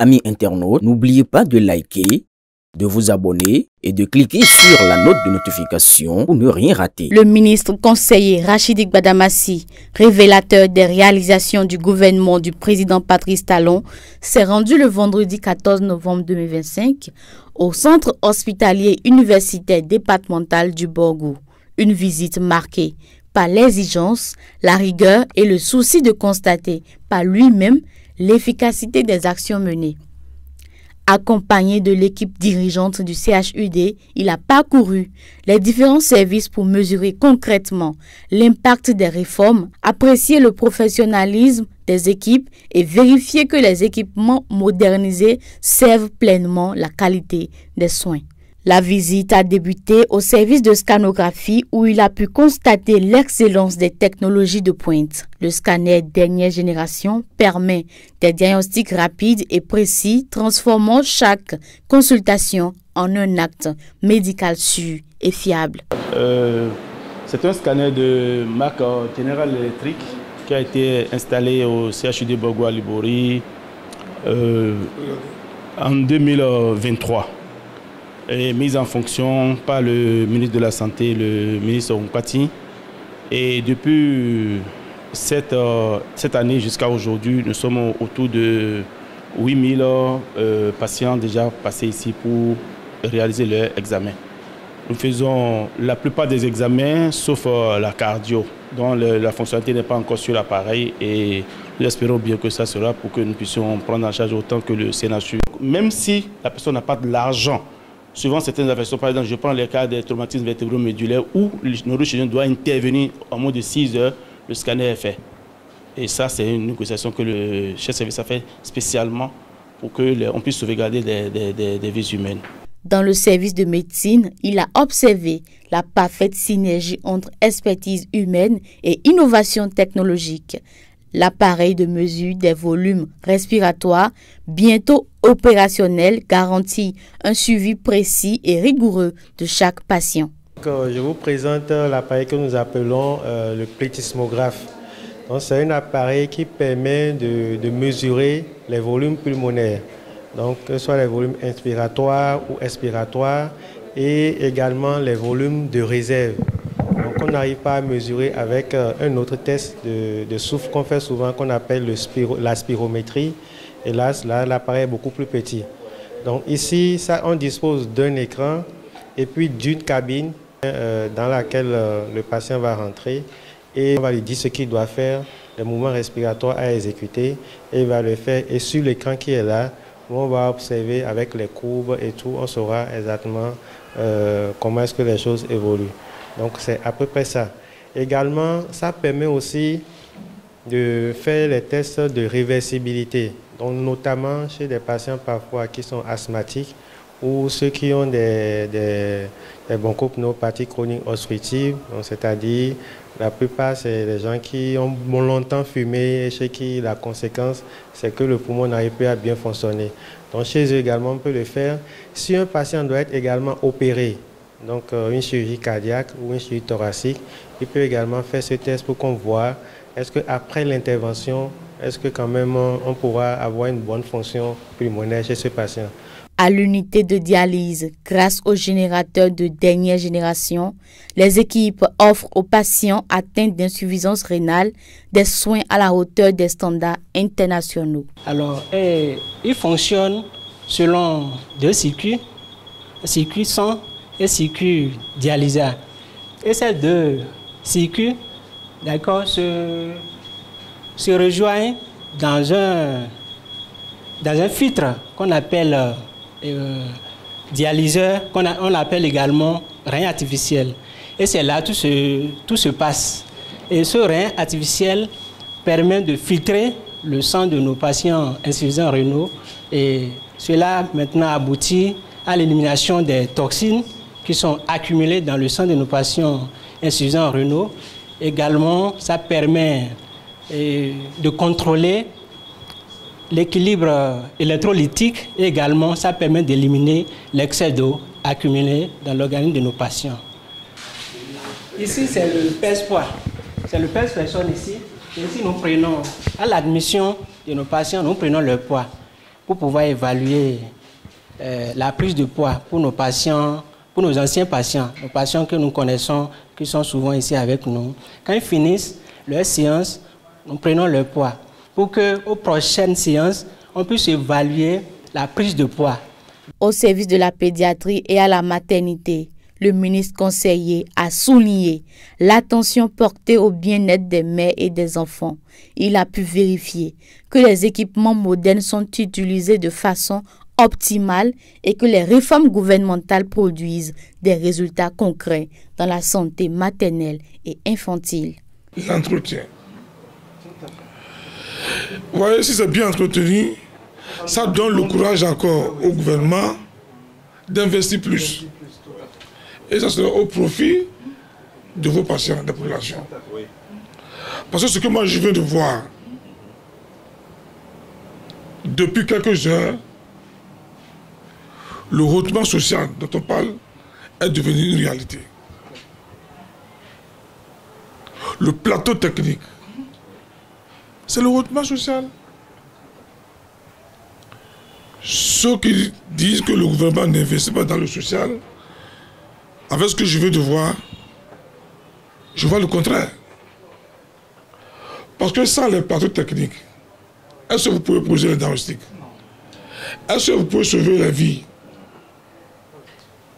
amis internautes, n'oubliez pas de liker, de vous abonner et de cliquer sur la note de notification pour ne rien rater. Le ministre conseiller Rachidi Gbadamassi, révélateur des réalisations du gouvernement du président Patrice Talon, s'est rendu le vendredi 14 novembre 2025 au centre hospitalier universitaire départemental du Borgou. Une visite marquée par l'exigence, la rigueur et le souci de constater par lui-même l'efficacité des actions menées. Accompagné de l'équipe dirigeante du CHUD, il a parcouru les différents services pour mesurer concrètement l'impact des réformes, apprécier le professionnalisme des équipes et vérifier que les équipements modernisés servent pleinement la qualité des soins. La visite a débuté au service de scanographie où il a pu constater l'excellence des technologies de pointe. Le scanner dernière génération permet des diagnostics rapides et précis, transformant chaque consultation en un acte médical sûr et fiable. C'est un scanner de marque General Electric qui a été installé au CHUD Borgou à Libori en 2023. Et mise en fonction par le ministre de la Santé, le ministre Onkati. Et depuis cette année jusqu'à aujourd'hui, nous sommes autour de 8000 patients déjà passés ici pour réaliser leur examen. Nous faisons la plupart des examens, sauf la cardio, dont la fonctionnalité n'est pas encore sur l'appareil. Et nous espérons bien que ça sera pour que nous puissions prendre en charge autant que le CNHU. Même si la personne n'a pas de l'argent, souvent, certaines affections, par exemple, je prends les cas des traumatismes vertébro-médulaires où le neurochirurgien doit intervenir en moins de 6 heures, le scanner est fait. Et ça, c'est une négociation que le chef de service a fait spécialement pour qu'on puisse sauvegarder des vies humaines. Dans le service de médecine, il a observé la parfaite synergie entre expertise humaine et innovation technologique. L'appareil de mesure des volumes respiratoires, bientôt opérationnel, garantit un suivi précis et rigoureux de chaque patient. Je vous présente l'appareil que nous appelons le plethysmographe. C'est un appareil qui permet de mesurer les volumes pulmonaires, donc que ce soit les volumes inspiratoires ou expiratoires, et également les volumes de réserve. Donc on n'arrive pas à mesurer avec un autre test de souffle qu'on fait souvent, qu'on appelle la spirométrie. Et là, l'appareil est beaucoup plus petit. Donc ici, on dispose d'un écran et puis d'une cabine dans laquelle le patient va rentrer et on va lui dire ce qu'il doit faire, les mouvements respiratoires à exécuter, et il va le faire. Et sur l'écran qui est là, on va observer avec les courbes et tout, on saura exactement comment est-ce que les choses évoluent. Donc c'est à peu près ça. Également, ça permet aussi de faire les tests de réversibilité, donc notamment chez des patients parfois qui sont asthmatiques ou ceux qui ont des bronchopnéopathies chroniques obstructives, c'est-à-dire la plupart c'est les gens qui ont longtemps fumé et chez qui la conséquence c'est que le poumon n'arrive plus à bien fonctionner. Donc chez eux également on peut le faire. Si un patient doit être également opéré, donc une chirurgie cardiaque ou une chirurgie thoracique, il peut également faire ce test pour qu'on voit est-ce qu'après l'intervention, est-ce que quand même on pourra avoir une bonne fonction pulmonaire chez ce patient. À l'unité de dialyse, grâce au générateur de dernière génération, les équipes offrent aux patients atteints d'insuffisance rénale des soins à la hauteur des standards internationaux. Alors, il fonctionne selon deux circuits, circuit sang et circuit dialysat. Et ces deux circuits, d'accord, se rejoignent dans un filtre qu'on appelle dialyseur, on appelle également rein artificiel. Et c'est là tout se passe. Et ce rein artificiel permet de filtrer le sang de nos patients insuffisants rénaux. Et cela maintenant aboutit à l'élimination des toxines qui sont accumulées dans le sang de nos patients insuffisants rénaux. Également, ça permet de contrôler l'équilibre électrolytique et également ça permet d'éliminer l'excès d'eau accumulé dans l'organisme de nos patients. Ici, c'est le pèse-poids. C'est le pèse-personne ici. Et ici, nous prenons, à l'admission de nos patients, nous prenons leur poids. pour pouvoir évaluer la prise de poids pour nos patients, pour nos anciens patients, nos patients que nous connaissons, qui sont souvent ici avec nous. Quand ils finissent leur séance, nous prenons leur poids pour qu'aux prochaines séances, on puisse évaluer la prise de poids. Au service de la pédiatrie et à la maternité, le ministre conseiller a souligné l'attention portée au bien-être des mères et des enfants. Il a pu vérifier que les équipements modernes sont utilisés de façon optimale et que les réformes gouvernementales produisent des résultats concrets dans la santé maternelle et infantile. L'entretien. Vous voyez, si c'est bien entretenu, ça donne le courage encore au gouvernement d'investir plus. Et ça sera au profit de vos patients, des populations. Parce que ce que moi je viens de voir, depuis quelques heures, le hautement social dont on parle est devenu une réalité. Le plateau technique, c'est le hautement social. Ceux qui disent que le gouvernement n'investit pas dans le social, avec ce que je viens de voir, je vois le contraire. Parce que sans les plateaux techniques, est-ce que vous pouvez poser les diagnostics? Est-ce que vous pouvez sauver la vie?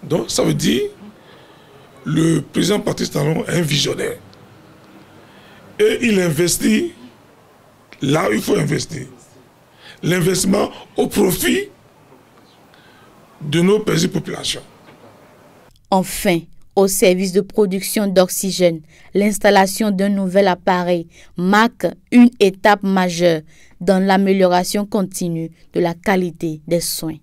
Donc ça veut dire le président Patrice Talon est un visionnaire. Et il investit là où il faut investir. L'investissement au profit de nos petites populations. Enfin, au service de production d'oxygène, l'installation d'un nouvel appareil marque une étape majeure dans l'amélioration continue de la qualité des soins.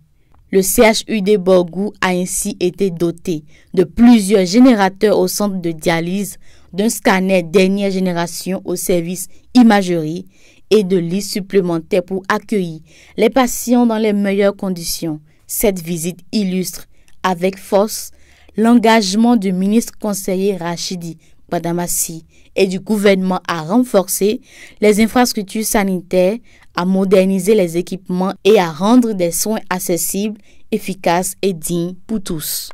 Le CHUD Borgou a ainsi été doté de plusieurs générateurs au centre de dialyse, d'un scanner dernière génération au service imagerie et de lits supplémentaires pour accueillir les patients dans les meilleures conditions. Cette visite illustre avec force l'engagement du ministre conseiller Rachidi Gbadamassi et du gouvernement à renforcer les infrastructures sanitaires, à moderniser les équipements et à rendre des soins accessibles, efficaces et dignes pour tous.